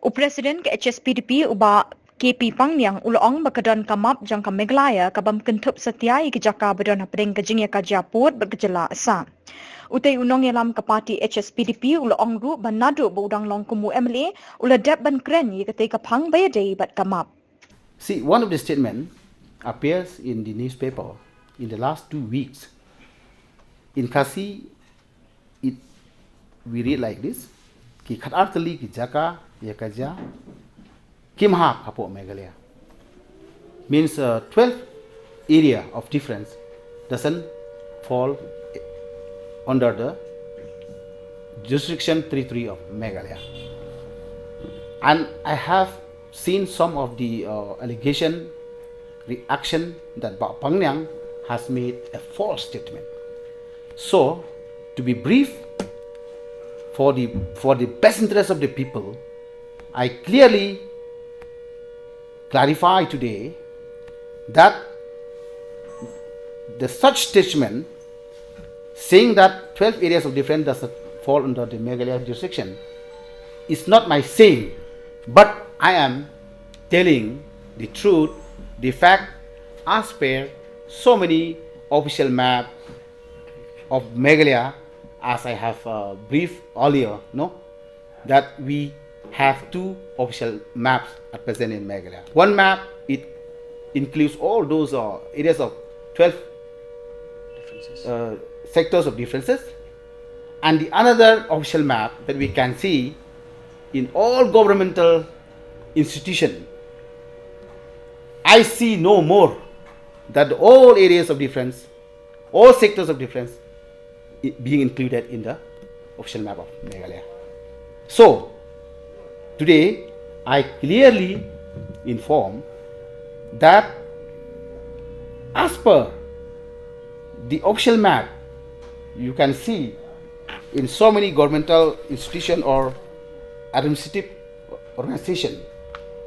Presiden ke HSPDP uba KP Pangniang ulong bakadan kamap jangka Meghalaya kabam kynthup setiai ke jaka badan hapring kajia kajia put bergejala asa. Utai unong yalam ke parti HSPDP ulong ru banadu budang long kumu MLA uladap ban kren ye ketika pang bayadai bat kamap. See, one of the statements appears in the newspaper in the last 2 weeks. In Kasi, we read like this: ki khatartali ki jaka ya kajia kimha hapo Meghalaya. Means 12 area of difference doesn't fall under the jurisdiction 33 of Meghalaya. And I have seen some of the allegation reaction that Pangniang has made a false statement. So, to be brief, for the best interest of the people, I clearly clarify today that the such statement saying that 12 areas of difference does not fall under the Meghalaya jurisdiction is not my saying, but I am telling the truth, the fact, as per so many official map of Meghalaya, as I have briefed earlier, that we have 2 official maps at present in Meghalaya. One map, it includes all those areas of 12 sectors of differences, and the another official map that we can see in all governmental institutions. I see no more that all areas of difference, all sectors of difference being included in the official map of Meghalaya. So, today I clearly inform that as per the official map, you can see in so many governmental institution or administrative organization,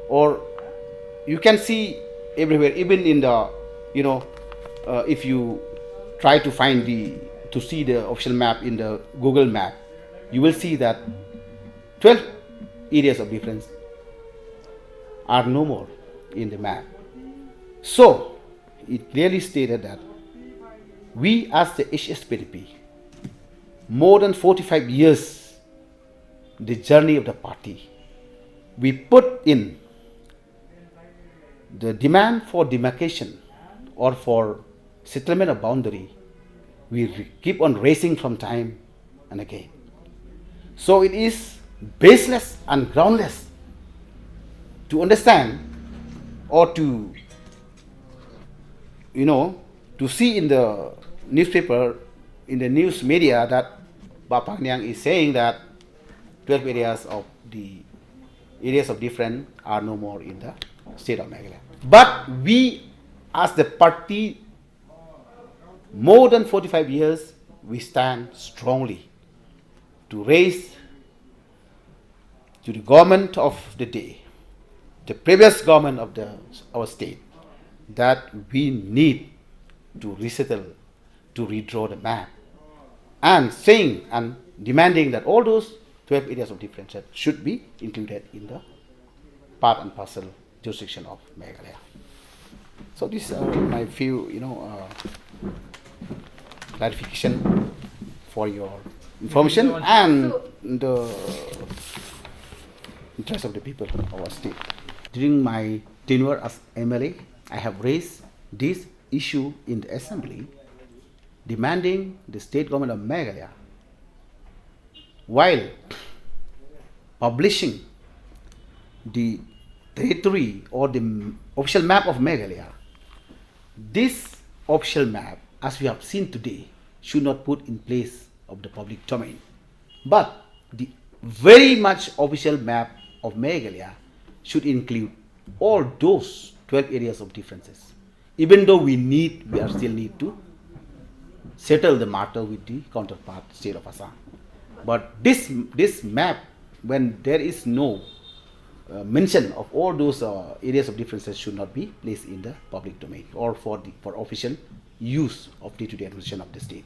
or you can see everywhere, even in the, if you try to see the official map in the Google map, you will see that 12 areas of difference are no more in the map. So, it clearly stated that we as the HSPDP, more than 45 years, the journey of the party, we put in the demand for demarcation or for settlement of boundary, we keep on raising from time and again. So it is baseless and groundless to understand or to see in the newspaper, in the news media, that Pangniang is saying that 12 areas of the areas of difference are no more in the state of Meghalaya. But we as the party, more than 45 years, we stand strongly to raise to the government of the day, the previous government of our state, that we need to resettle, to redraw the map, and saying and demanding that all those 12 areas of difference should be included in the part and parcel jurisdiction of Meghalaya. So these are my few, clarification for your information and the interest of the people of our state. During my tenure as MLA, I have raised this issue in the assembly, demanding the state government of Meghalaya, while publishing the territory or the official map of Meghalaya, this official map, as we have seen today, should not put in place of the public domain. But the very much official map of Meghalaya should include all those 12 areas of differences. Even though we still need to settle the matter with the counterpart state of Assam. But this map, when there is no mention of all those areas of differences, should not be placed in the public domain or for official use of day-to-day administration of the state.